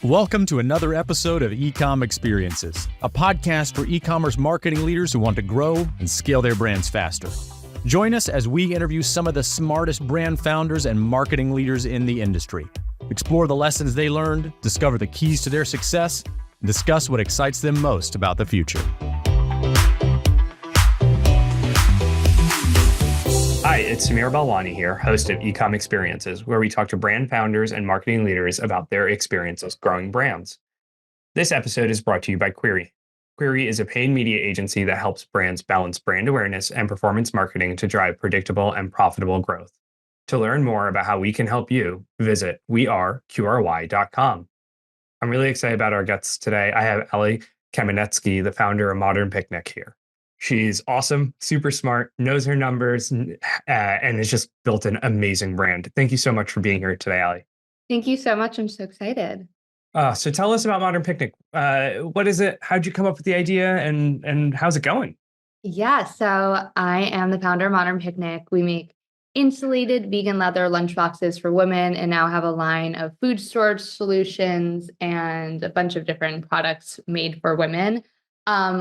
Welcome to another episode of Ecom Experiences, a podcast for e-commerce marketing leaders who want to grow and scale their brands faster. Join us as we interview some of the smartest brand founders and marketing leaders in the industry. Explore the lessons they learned, discover the keys to their success, and discuss what excites them most about the future. Hi, it's Samir Balwani here, host of Ecom Experiences, where we talk to brand founders and marketing leaders about their experiences growing brands. This episode is brought to you by Query. Query is a paid media agency that helps brands balance brand awareness and performance marketing to drive predictable and profitable growth. To learn more about how we can help you, visit weareqry.com. I'm really excited about our guests today. I have Kaminetsky, the founder of Modern Picnic, here. She's awesome, super smart, knows her numbers, and has just built an amazing brand. Thank you so much for being here today, Ali. Thank you so much. I'm so excited. So tell us about Modern Picnic. What is it? How'd you come up with the idea, and how's it going? Yeah, so I am the founder of Modern Picnic. We make insulated vegan leather lunchboxes for women and now have a line of food storage solutions and a bunch of different products made for women.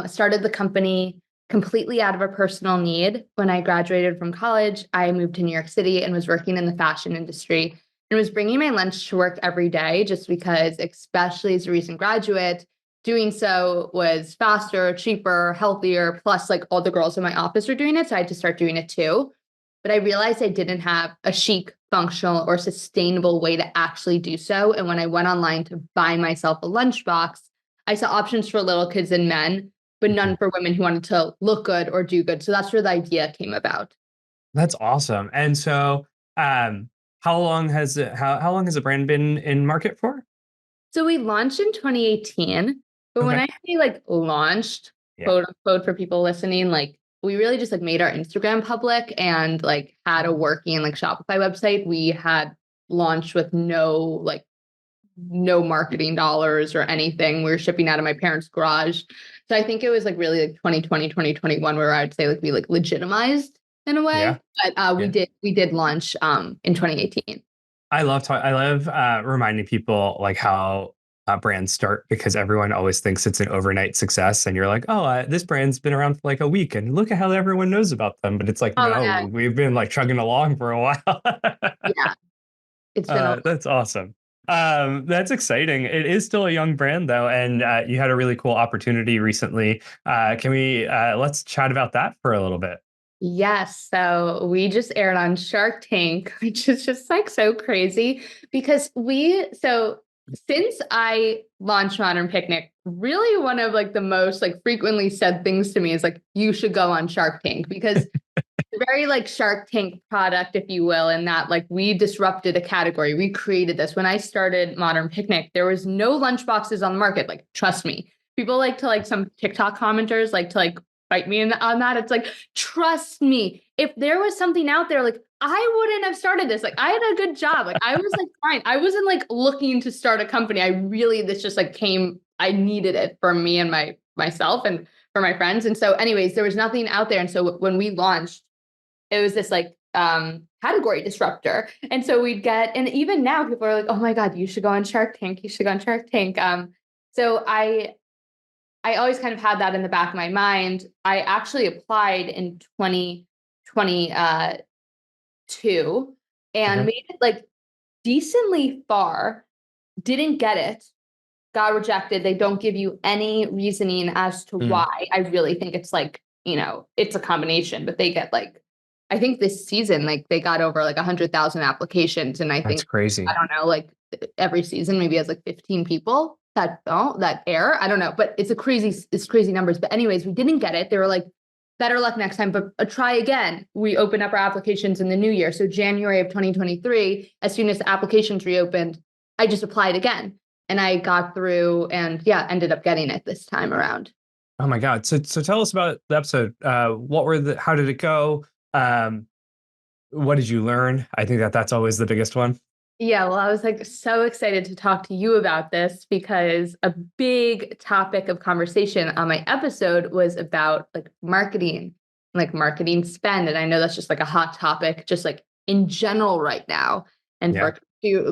Started the company completely out of a personal need. When I graduated from college, I moved to New York City and was working in the fashion industry and was bringing my lunch to work every day just because, especially as a recent graduate, doing so was faster, cheaper, healthier, plus like all the girls in my office were doing it. So I had to start doing it too. But I realized I didn't have a chic, functional, or sustainable way to actually do so. And when I went online to buy myself a lunchbox, I saw options for little kids and men, but none for women who wanted to look good or do good. So that's where the idea came about. That's awesome. And so, how long has the brand been in market for? So we launched in 2018, but when I say like launched, quote unquote, for people listening, like we really just like made our Instagram public and like had a working like Shopify website. We had launched with no marketing dollars or anything. We were shipping out of my parents' garage. So I think it was like really like 2020, 2021, where I'd say like we like legitimized in a way. Yeah. But we did launch in 2018. I love reminding people like how brands start, because everyone always thinks it's an overnight success. And you're like, oh, this brand's been around for like a week and look at how everyone knows about them. But it's like, no, we've been like chugging along for a while. Yeah. It's been that's awesome. That's exciting. It is still a young brand though, and you had a really cool opportunity recently. Let's chat about that for a little bit. Yes. So we just aired on Shark Tank, which is just like so crazy because since I launched Modern Picnic, really one of like the most like frequently said things to me is like, you should go on Shark Tank, because very like Shark Tank product, if you will, in that like we disrupted a category. We created this. When I started Modern Picnic, there was no lunchboxes on the market. Like, trust me, people like to like some TikTok commenters like to like fight me on that. It's like, trust me, if there was something out there, like I wouldn't have started this. Like I had a good job. Like I was like fine. I wasn't like looking to start a company. This just like came, I needed it for me and myself and for my friends. And so anyways, there was nothing out there. And so when we launched, it was this like category disruptor. And so and even now people are like, oh my God, you should go on Shark Tank. You should go on Shark Tank. So I always kind of had that in the back of my mind. I actually applied in 2022 and made it like decently far, didn't get it, got rejected. They don't give you any reasoning as to why. I really think it's like, it's a combination, but they get like, I think this season, like they got over like 100,000 applications. And I think, that's crazy. I don't know, like every season maybe has like 15 people that air. I don't know, but it's crazy numbers. But anyways, we didn't get it. They were like, better luck next time, but try again. We opened up our applications in the new year. So January of 2023, as soon as the applications reopened, I just applied again and I got through and ended up getting it this time around. Oh my God. So tell us about the episode. How did it go? What did you learn? I think that's always the biggest one. Yeah, well, I was like so excited to talk to you about this because a big topic of conversation on my episode was about like marketing spend. And I know that's just like a hot topic, just like in general right now and for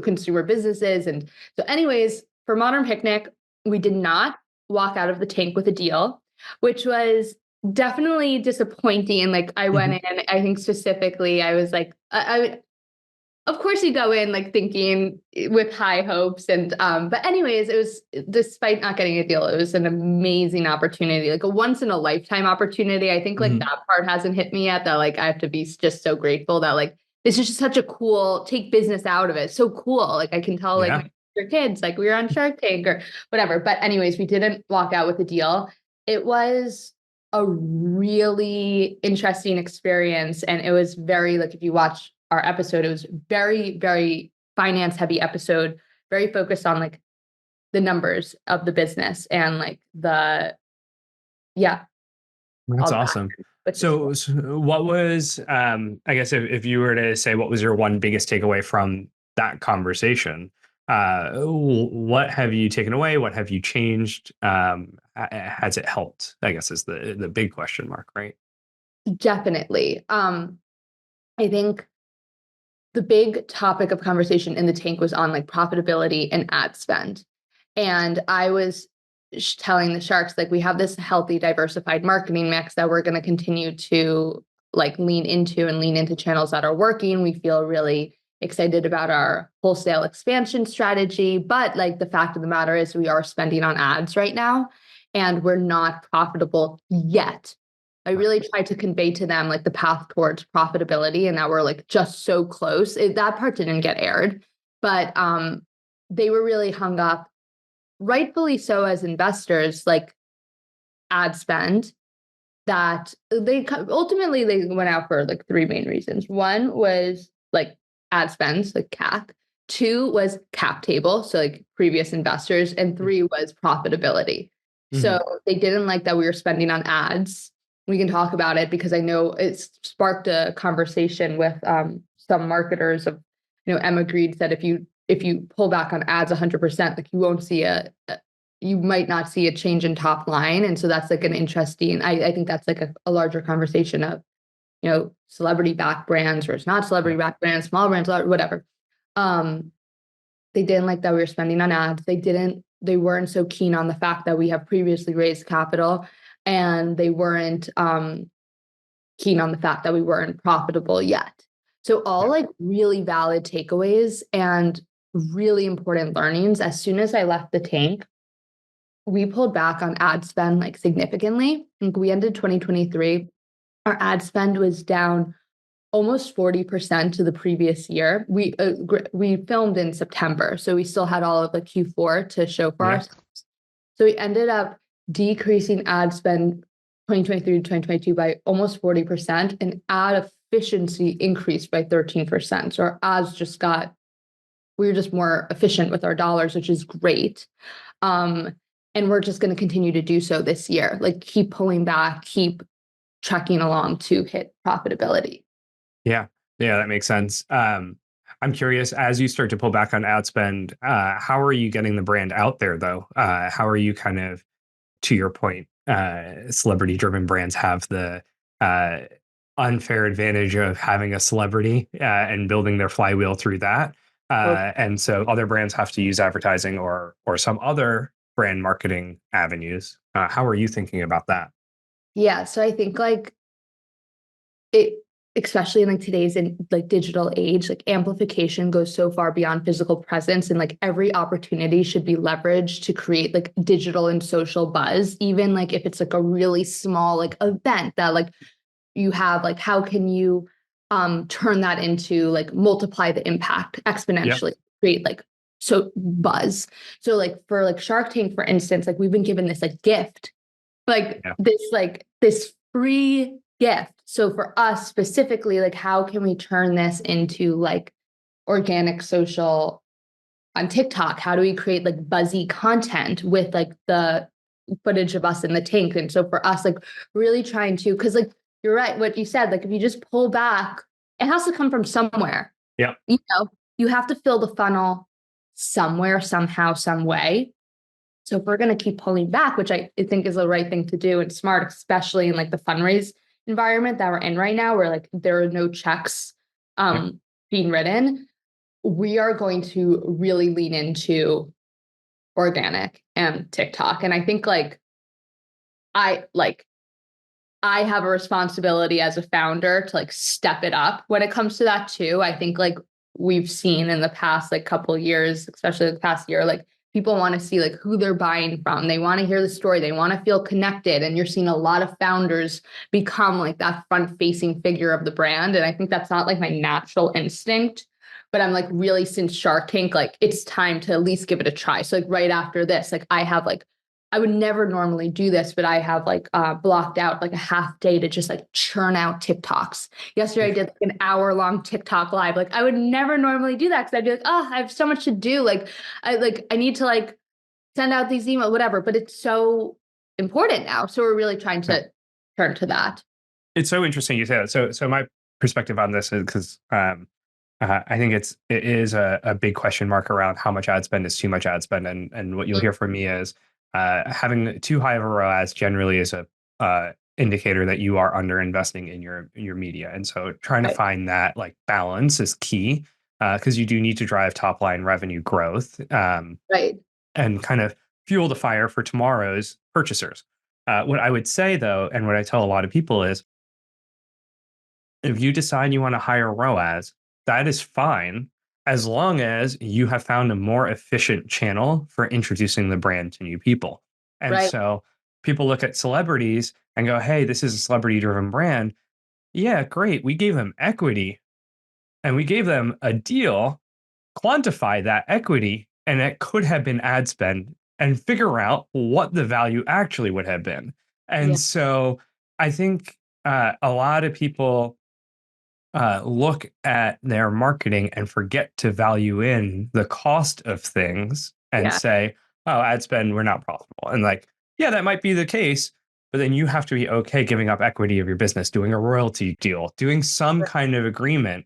consumer businesses. And so anyways, for Modern Picnic, we did not walk out of the tank with a deal, which was definitely disappointing. And like I went in, I think specifically, I was like, of course you go in like thinking with high hopes. And but anyways, it was, despite not getting a deal, it was an amazing opportunity, like a once in a lifetime opportunity. I think like that part hasn't hit me yet, that like I have to be just so grateful that like this is just such a cool, take business out of it. So cool. Like I can tell like my future kids, like we were on Shark Tank or whatever. But anyways, we didn't walk out with a deal. It was a really interesting experience. And it was very, like, if you watch our episode, it was very, very finance heavy episode, very focused on like the numbers of the business and like that's awesome. So what was, I guess if you were to say, what was your one biggest takeaway from that conversation? What have you taken away? What have you changed? Has it helped? I guess is the big question mark, right? Definitely. I think the big topic of conversation in the tank was on like profitability and ad spend. And I was telling the sharks, like, we have this healthy, diversified marketing mix that we're going to continue to like lean into channels that are working. We feel really excited about our wholesale expansion strategy. But like the fact of the matter is we are spending on ads right now and we're not profitable yet. I really tried to convey to them like the path towards profitability and that we're like just so close. That part didn't get aired, but they were really hung up, rightfully so as investors, like ad spend, that they ultimately they went out for like three main reasons. One was like ad spends, like CAC. Two was cap table, so like previous investors, and three was profitability. So they didn't like that we were spending on ads. We can talk about it because I know it's sparked a conversation with some marketers of, Emma Greed said if you pull back on ads 100%, like you won't see you might not see a change in top line. And so that's like an interesting, I think that's like a larger conversation of, celebrity backed brands versus not celebrity backed brands, small brands, whatever. They didn't like that we were spending on ads. They weren't so keen on the fact that we have previously raised capital, and they weren't keen on the fact that we weren't profitable yet. So all like really valid takeaways and really important learnings. As soon as I left the tank, we pulled back on ad spend like significantly. I think we ended 2023. Our ad spend was down almost 40% to the previous year. We filmed in September, so we still had all of the Q4 to show for ourselves. So we ended up decreasing ad spend 2023 to 2022 by almost 40%, and ad efficiency increased by 13%. So our ads we were just more efficient with our dollars, which is great. And we're just going to continue to do so this year, like keep pulling back, keep trekking along to hit profitability. Yeah, that makes sense. I'm curious, as you start to pull back on ad spend, how are you getting the brand out there though? How are you kind of, to your point, celebrity-driven brands have the unfair advantage of having a celebrity and building their flywheel through that. And so other brands have to use advertising or some other brand marketing avenues. How are you thinking about that? Yeah, so I think like it, especially in like today's like digital age, like amplification goes so far beyond physical presence, and like every opportunity should be leveraged to create like digital and social buzz, even like if it's like a really small like event that like you have, like how can you turn that into like multiply the impact exponentially, create like so buzz. So like for like Shark Tank, for instance, like we've been given this like gift, this free gift. So for us specifically, like how can we turn this into like organic social on TikTok? How do we create like buzzy content with like the footage of us in the tank? And so for us, like really trying to, because like you're right, what you said, like if you just pull back, it has to come from somewhere. Yeah. You have to fill the funnel somewhere, somehow, some way. So if we're going to keep pulling back, which I think is the right thing to do and smart, especially in like the fundraise environment that we're in right now, where like there are no checks being written, we are going to really lean into organic and TikTok. And I think I have a responsibility as a founder to step it up when it comes to that too. I think we've seen in the past couple of years, especially the past year, people want to see who they're buying from. They want to hear the story. They want to feel connected. And you're seeing a lot of founders become that front facing figure of the brand. And I think that's not my natural instinct, but I'm really, since Shark Tank, it's time to at least give it a try. So right after this, I have I would never normally do this, but I have blocked out a half day to just churn out TikToks. Yesterday I did an hour-long TikTok live. I would never normally do that because I'd be oh, I have so much to do. I need to send out these emails, whatever. But it's so important now. So we're really trying to turn to that. It's so interesting you say that. So my perspective on this is because I think it is a big question mark around how much ad spend is too much ad spend. And what you'll hear from me is having too high of a ROAS generally is a indicator that you are under investing in your media. And so trying to find that balance is key because you do need to drive top line revenue growth and kind of fuel the fire for tomorrow's purchasers. What I would say though, and what I tell a lot of people is, if you decide you want a higher ROAS, that is fine, as long as you have found a more efficient channel for introducing the brand to new people. And so people look at celebrities and go, hey, this is a celebrity-driven brand. Yeah, great. We gave them equity and we gave them a deal, quantify that equity, and it could have been ad spend and figure out what the value actually would have been. And so I think a lot of people look at their marketing and forget to value in the cost of things and say, oh, ad spend, we're not profitable. And that might be the case, but then you have to be okay giving up equity of your business, doing a royalty deal, doing some kind of agreement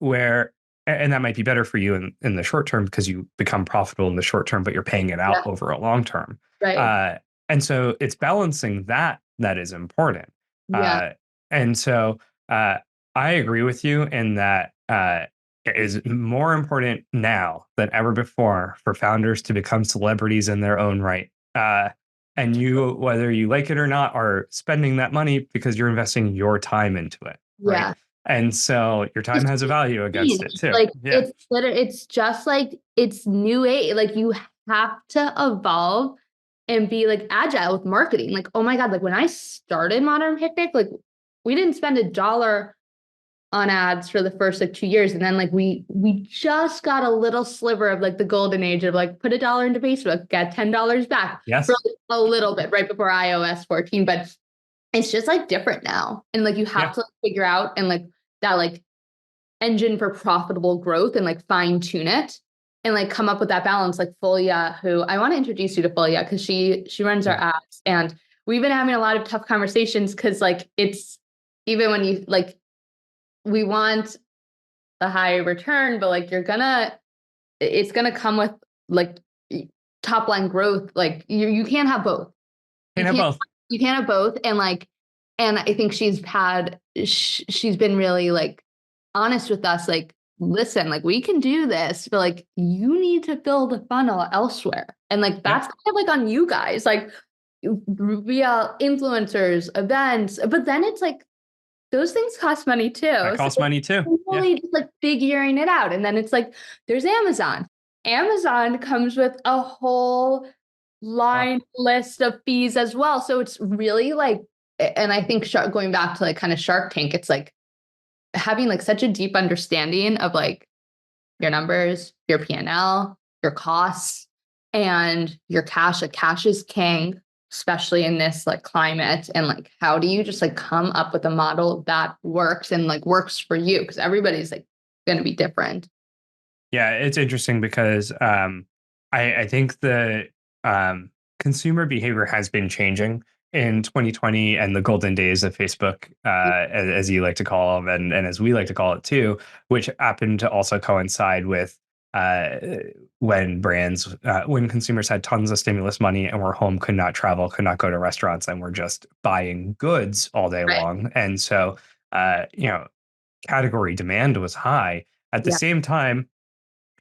where, and that might be better for you in the short term because you become profitable in the short term, but you're paying it out over a long term. And so it's balancing that is important. And so I agree with you in that it is more important now than ever before for founders to become celebrities in their own right. And you, whether you like it or not, are spending that money because you're investing your time into it. Right? And so your time has a value against it too. It's just it's new age. You have to evolve and be agile with marketing. Oh my God, when I started Modern Picnic, we didn't spend $1 on ads for the first 2 years. And then we just got a little sliver of the golden age of put $1 into Facebook, get $10 back for a little bit right before iOS 14. But it's just different now. And you have to figure out and that engine for profitable growth and fine tune it and come up with that balance. Folia, who I want to introduce you to Folia because she runs our ads. And we've been having a lot of tough conversations because it's even when you we want the high return, but it's gonna come with top line growth. You can't have both. You can't have both. And I think she's been really honest with us. Listen, we can do this, but you need to fill the funnel elsewhere. And that's kind of on you guys, via influencers, events. But then it's those things cost money too. That costs money too. Really just figuring it out. And then it's there's Amazon. Amazon comes with a whole line list of fees as well. So it's really and I think going back to kind of Shark Tank, it's having such a deep understanding of your numbers, your P&L, your costs, and your cash. Cash is king, especially in this climate. And how do you just come up with a model that works and works for you? Because everybody's going to be different. Yeah, it's interesting because I think the consumer behavior has been changing in 2020 and the golden days of Facebook, as you like to call them, and as we like to call it too, which happened to also coincide with when consumers had tons of stimulus money and were home, could not travel, could not go to restaurants, and were just buying goods all day long. And so, category demand was high. At the same time,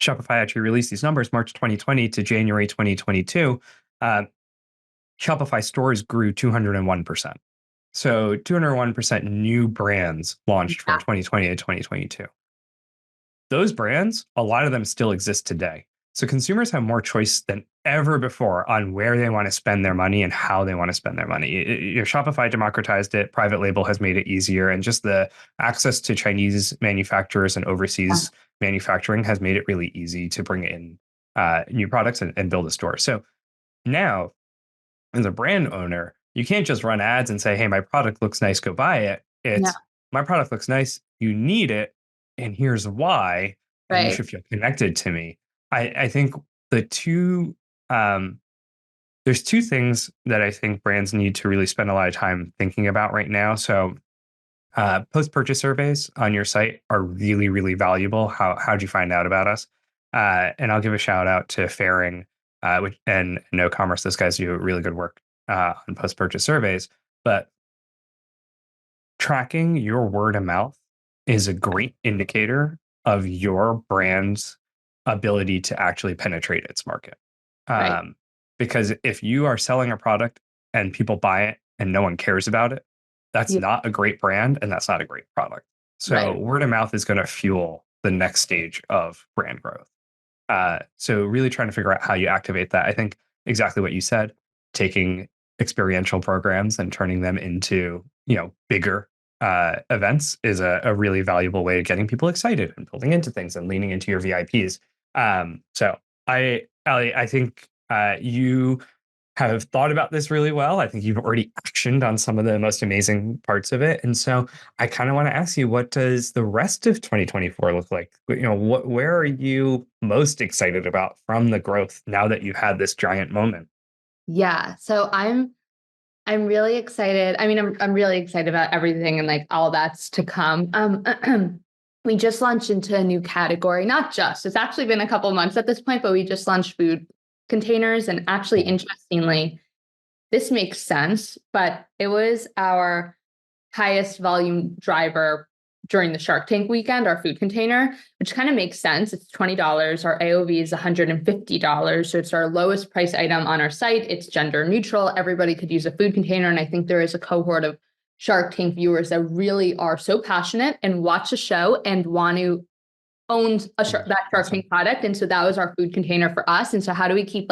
Shopify actually released these numbers March 2020 to January 2022. Shopify stores grew 201%. So 201% new brands launched from 2020 to 2022. Those brands, a lot of them still exist today. So consumers have more choice than ever before on where they want to spend their money and how they want to spend their money. Shopify democratized it, private label has made it easier, and just the access to Chinese manufacturers and overseas manufacturing has made it really easy to bring in new products and build a store. So now, as a brand owner, you can't just run ads and say, hey, my product looks nice, go buy it. It's my product looks nice, you need it, and here's why, and you should feel connected to me. I think the two, there's two things that I think brands need to really spend a lot of time thinking about right now. So post-purchase surveys on your site are really, really valuable. How'd you find out about us? And I'll give a shout out to Fairing and No Commerce. Those guys do really good work on post-purchase surveys. But tracking your word of mouth is a great indicator of your brand's ability to actually penetrate its market. Because if you are selling a product and people buy it and no one cares about it, that's not a great brand and that's not a great product. So word of mouth is going to fuel the next stage of brand growth. So really trying to figure out how you activate that. I think exactly what you said, taking experiential programs and turning them into, bigger events is a really valuable way of getting people excited and building into things and leaning into your VIPs. So Ali, I think you have thought about this really well. I think you've already actioned on some of the most amazing parts of it. And so I kind of want to ask you, what does the rest of 2024 look like? Where are you most excited about from the growth now that you've had this giant moment? Yeah. So I'm really excited. I mean, I'm really excited about everything and like all that's to come. We just launched into a new category, it's actually been a couple months at this point, but we just launched food containers. And actually, interestingly, this makes sense, but it was our highest volume driver during the Shark Tank weekend, our food container, which kind of makes sense. It's $20. Our AOV is $150. So it's our lowest price item on our site. It's gender neutral. Everybody could use a food container. And I think there is a cohort of Shark Tank viewers that really are so passionate and watch the show and want to own that Shark Tank product. And so that was our food container for us. And so how do we keep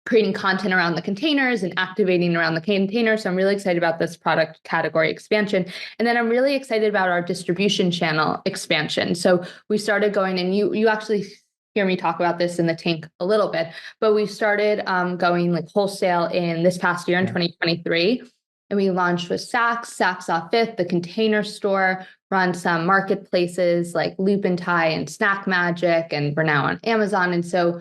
creating content around the containers and activating around the containers? So I'm really excited about this product category expansion. And then I'm really excited about our distribution channel expansion. So we started going, and you actually hear me talk about this in the tank a little bit, but we started going wholesale in this past year in 2023. And we launched with Saks off Fifth, the Container Store. We're on some marketplaces like Loop and Tie and Snack Magic, and we're now on Amazon. And so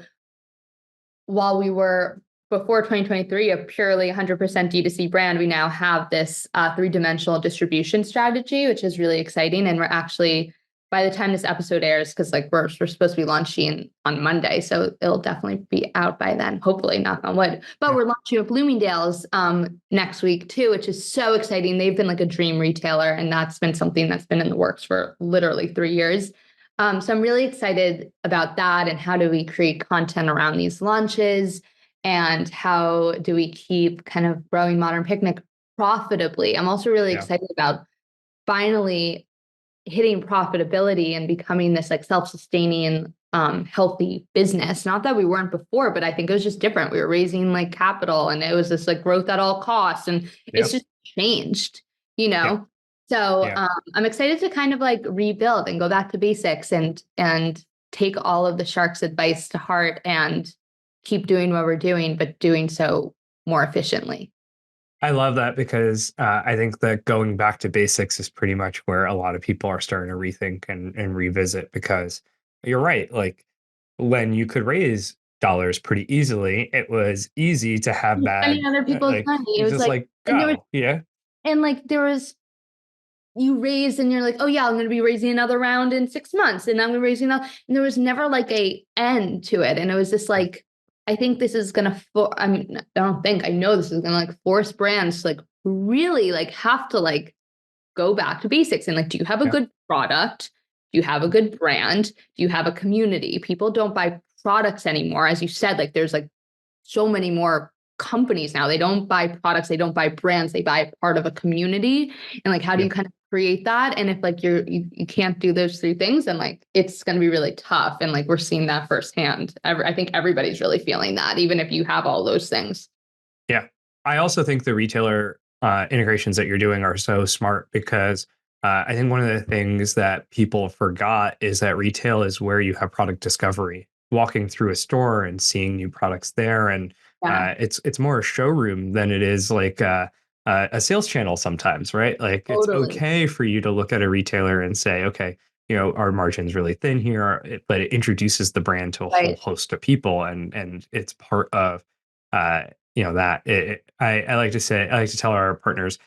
while we were before 2023 a purely 100% D2C brand, we now have this three-dimensional distribution strategy, which is really exciting. And we're actually, by the time this episode airs, because we're supposed to be launching on Monday, so it'll definitely be out by then, hopefully, knock on wood. But we're launching at Bloomingdale's next week too, which is so exciting. They've been a dream retailer, and that's been something that's been in the works for literally 3 years. So I'm really excited about that, and how do we create content around these launches, and how do we keep kind of growing Modern Picnic profitably. I'm also really excited about finally hitting profitability and becoming this self-sustaining, healthy business. Not that we weren't before, but I think it was just different. We were raising capital, and it was this growth at all costs, and it's just changed, So I'm excited to kind of rebuild and go back to basics and take all of the Shark's advice to heart and keep doing what we're doing, but doing so more efficiently. I love that, because I think that going back to basics is pretty much where a lot of people are starting to rethink and revisit, because you're right. When you could raise dollars pretty easily, it was easy to have bad. Spending other people's money. It was there was, you raised and you're oh yeah, I'm going to be raising another round in 6 months, and I'm going to be raising another. And there was never a end to it. And it was just I think this is going to, I know this is going to force brands to really have to go back to basics. And do you have a good product? Do you have a good brand? Do you have a community? People don't buy products anymore. As you said, like there's like so many more companies now. They don't buy products, they don't buy brands, they buy part of a community. And like, how do you kind of create that? And if like you can't do those three things, then like it's going to be really tough. And like we're seeing that firsthand. I think everybody's really feeling that, even if you have all those things. Yeah. I also think the retailer integrations that you're doing are so smart because I think one of the things that people forgot is that retail is where you have product discovery, walking through a store and seeing new products there. And it's more a showroom than it is like a sales channel sometimes, right? Like it's okay for you to look at a retailer and say, okay, our margin's really thin here, but it introduces the brand to a whole host of people, and it's part of that. I like to tell our partners,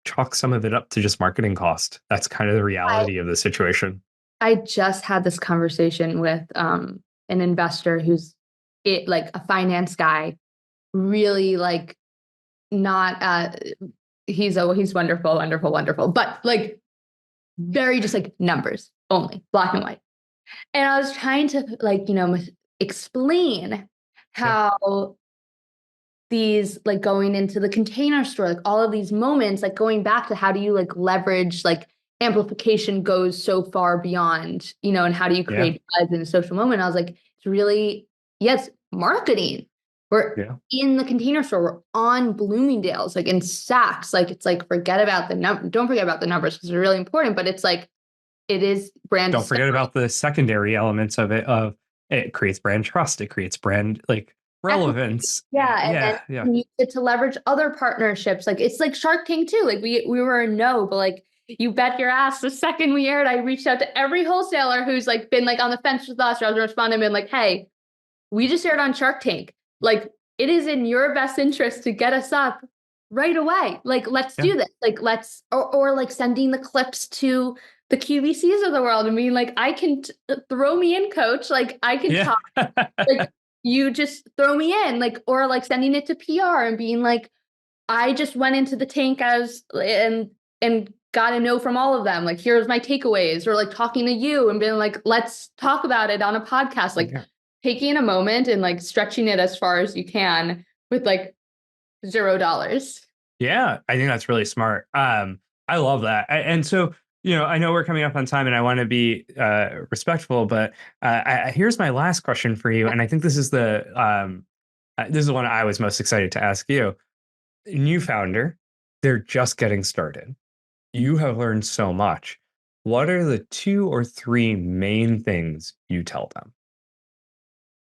chalk some of it up to just marketing cost. That's kind of the reality of the situation. I just had this conversation with an investor who's like a finance guy, really like not he's wonderful, wonderful, wonderful, but like very just like numbers only, black and white. And I was trying to like, explain how these like going into the Container Store, like all of these moments, like going back to how do you like leverage like amplification goes so far beyond, and how do you create buzz in a social moment? I was like, it's really, yes, marketing. We're in the Container Store, we're on Bloomingdale's, like in Saks, like it's like, forget about the don't forget about the numbers because they're really important, but it's like, it is brand. Don't forget about the secondary elements of it. It creates brand trust. It creates brand like relevance. And you get to leverage other partnerships. Like it's like Shark Tank too. Like we were a no, but like you bet your ass the second we aired, I reached out to every wholesaler who's like been like on the fence with us, or I was responding and like, hey, we just aired on Shark Tank. Like it is in your best interest to get us up right away. Like let's do this. Like let's or like sending the clips to the QVCs of the world and being like, I can throw me in, coach. Like I can talk. Like you just throw me in, like, or like sending it to PR and being like, I just went into the tank and got a no from all of them. Like, here's my takeaways, or like talking to you and being like, let's talk about it on a podcast. Like taking a moment and like stretching it as far as you can with like $0. Yeah, I think that's really smart. I love that. And so, I know we're coming up on time and I want to be respectful, but here's my last question for you. And I think this is the one I was most excited to ask you. New founder, they're just getting started. You have learned so much. What are the 2 or 3 main things you tell them?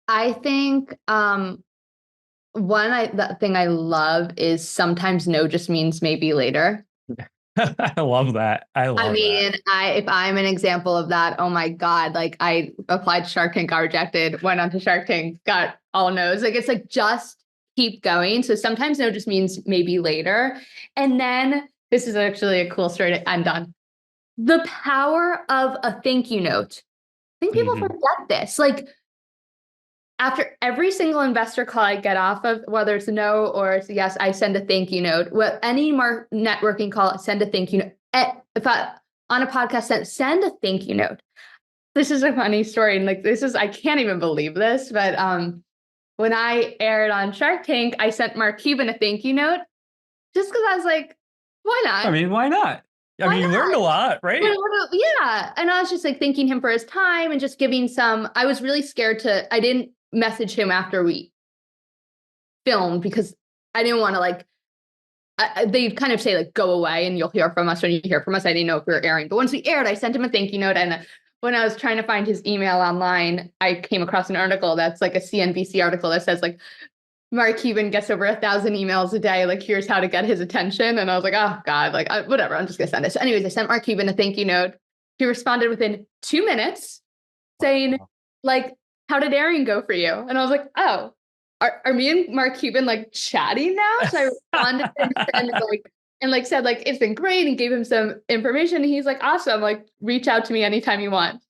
I think the thing I love is sometimes no just means maybe later. I love that. If I'm an example of that, oh my God, like I applied to Shark Tank, got rejected, went on to Shark Tank, got all no's. Like, it's like, just keep going. So sometimes no just means maybe later. And then this is actually a cool story to end on. The power of a thank you note. I think people forget this. Like, after every single investor call I get off of, whether it's a no or it's a yes, I send a thank you note. Any networking call, send a thank you note. On a podcast, send a thank you note. This is a funny story. And like, I can't even believe this, but when I aired on Shark Tank, I sent Mark Cuban a thank you note just because I was like, why not? I mean, why not? I mean, you learned a lot, right? Yeah. And I was just like thanking him for his time and just giving I was really scared I didn't message him after we filmed because I didn't want to like, they kind of say like, go away and you'll hear from us when you hear from us. I didn't know if we were airing, but once we aired, I sent him a thank you note. And when I was trying to find his email online, I came across an article that's like a CNBC article that says like, Mark Cuban gets over 1,000 emails a day. Like, here's how to get his attention. And I was like, oh God, like whatever, I'm just gonna send it. So anyways, I sent Mark Cuban a thank you note. He responded within 2 minutes saying like, how did airing go for you? And I was like, oh, are me and Mark Cuban like chatting now? So I responded and said like, it's been great, and gave him some information. And he's like, awesome. Like, reach out to me anytime you want.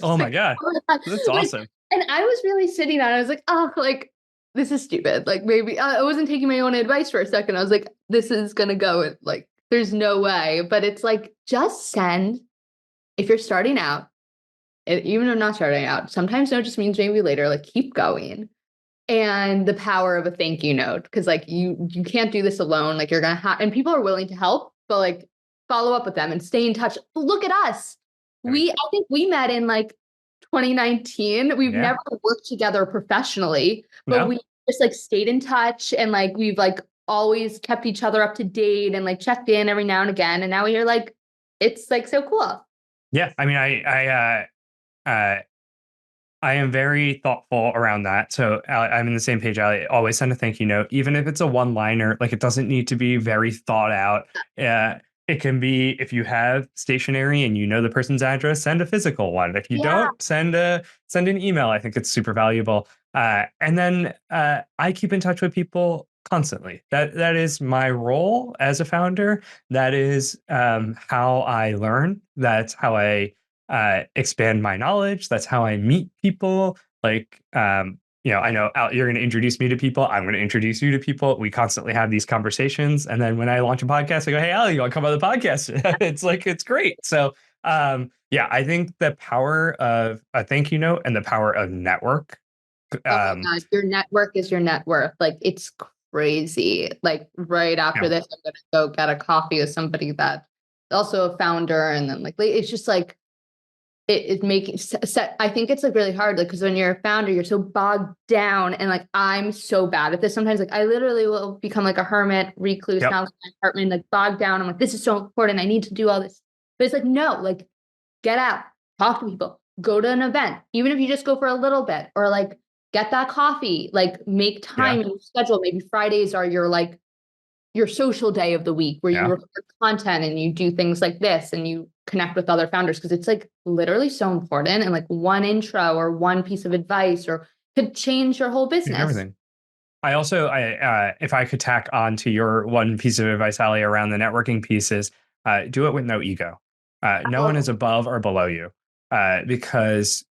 Oh my God. That's awesome. And I was really sitting on it. I was like, oh, like, this is stupid. Like, maybe I wasn't taking my own advice for a second. I was like, this is going to go like, there's no way. But it's like, just send, if you're starting out, even if not starting out, sometimes no just means maybe later, like keep going. And the power of a thank you note, because like you can't do this alone. Like you're gonna have, and people are willing to help, but like follow up with them and stay in touch. Look at us. I think we met in like 2019. We've never worked together professionally, but we just like stayed in touch, and like we've like always kept each other up to date and like checked in every now and again. And now we're like, it's like so cool. Yeah. I mean, I am very thoughtful around that. So I'm in the same page. I always send a thank you note, even if it's a one-liner. Like it doesn't need to be very thought out. It can be, if you have stationery and you know the person's address, send a physical one. If you don't, send an email. I think it's super valuable. And then I keep in touch with people constantly. That is my role as a founder. That is how I learn. That's how I expand my knowledge. That's how I meet people. Like, I know you're going to introduce me to people. I'm going to introduce you to people. We constantly have these conversations. And then when I launch a podcast, I go, hey, Ali, you want to come on the podcast? It's great. So, I think the power of a thank you note and the power of network. Oh my God, your network is your net worth. Like it's crazy. Like right after this, I'm going to go get a coffee with somebody that's also a founder. And then like, it's just like, it making set. I think it's like really hard, like, because when you're a founder, you're so bogged down, and like I'm so bad at this. Sometimes, like I literally will become like a hermit, recluse, now in my apartment, like bogged down. I'm like, this is so important. I need to do all this, but it's like no, like get out, talk to people, go to an event, even if you just go for a little bit, or like get that coffee, like make time in your schedule. Maybe Fridays are your social day of the week where you record content and you do things like this and you connect with other founders, because it's like literally so important. And like one intro or one piece of advice or could change your whole business. Everything. I also, if I could tack on to your one piece of advice, Ali, around the networking pieces, do it with no ego. No one is above or below you, because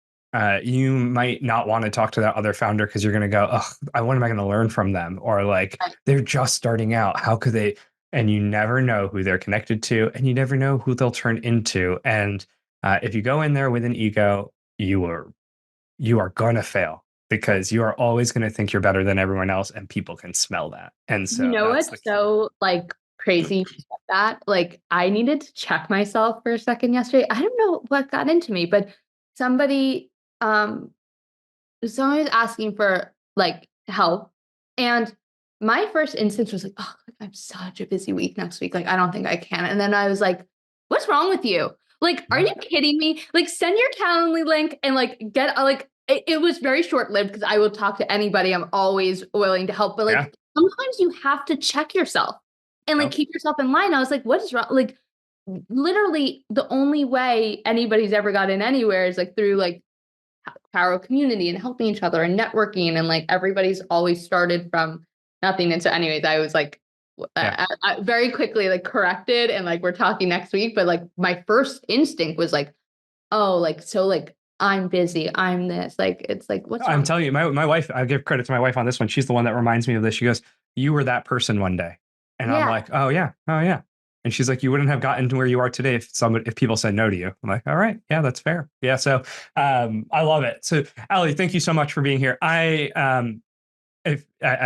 you might not want to talk to that other founder because you're going to go, oh, what am I going to learn from them? Or like, they're just starting out. How could they? And you never know who they're connected to, and you never know who they'll turn into. And if you go in there with an ego, you are going to fail, because you are always going to think you're better than everyone else, and people can smell that. And so, what's so like crazy that like I needed to check myself for a second yesterday. I don't know what got into me, but somebody was asking for like help, and my first instinct was like, oh, I have such a busy week next week. Like, I don't think I can. And then I was like, what's wrong with you? Like, are you kidding me? Like, send your Calendly link and like get like, it was very short lived, because I will talk to anybody. I'm always willing to help. But like, sometimes you have to check yourself and like keep yourself in line. I was like, what is wrong? Like, literally the only way anybody's ever gotten anywhere is like through like power of community and helping each other and networking. And like, everybody's always started from nothing. And so anyways, I was like, I very quickly like corrected, and like, we're talking next week. But like, my first instinct was like, oh, like, so like, I'm busy. I'm this, like, it's like, what's wrong? I'm telling you, my wife, I give credit to my wife on this one. She's the one that reminds me of this. She goes, you were that person one day. And I'm like, oh yeah. And she's like, you wouldn't have gotten to where you are today if people said no to you. I'm like, all right, yeah, that's fair. Yeah. So I love it. So Ali, thank you so much for being here. I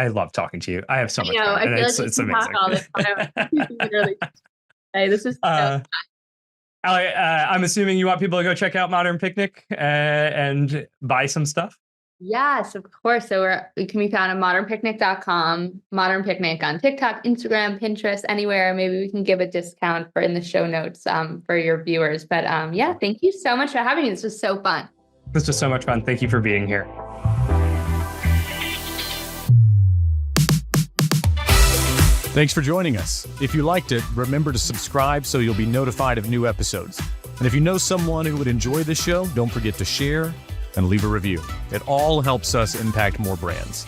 love talking to you. I have so much fun. I feel like it's amazing. All this time. Hey, this is so Ali, I'm assuming you want people to go check out Modern Picnic and buy some stuff. Yes, of course. So we can be found at modernpicnic.com, Modern Picnic on TikTok, Instagram, Pinterest, anywhere. Maybe we can give a discount in the show notes for your viewers. But thank you so much for having me. This was so fun. This was so much fun. Thank you for being here. Thanks for joining us. If you liked it, remember to subscribe so you'll be notified of new episodes. And if you know someone who would enjoy this show, don't forget to share and leave a review. It all helps us impact more brands.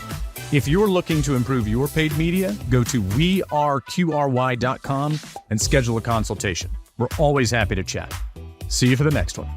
If you're looking to improve your paid media, go to weareqry.com and schedule a consultation. We're always happy to chat. See you for the next one.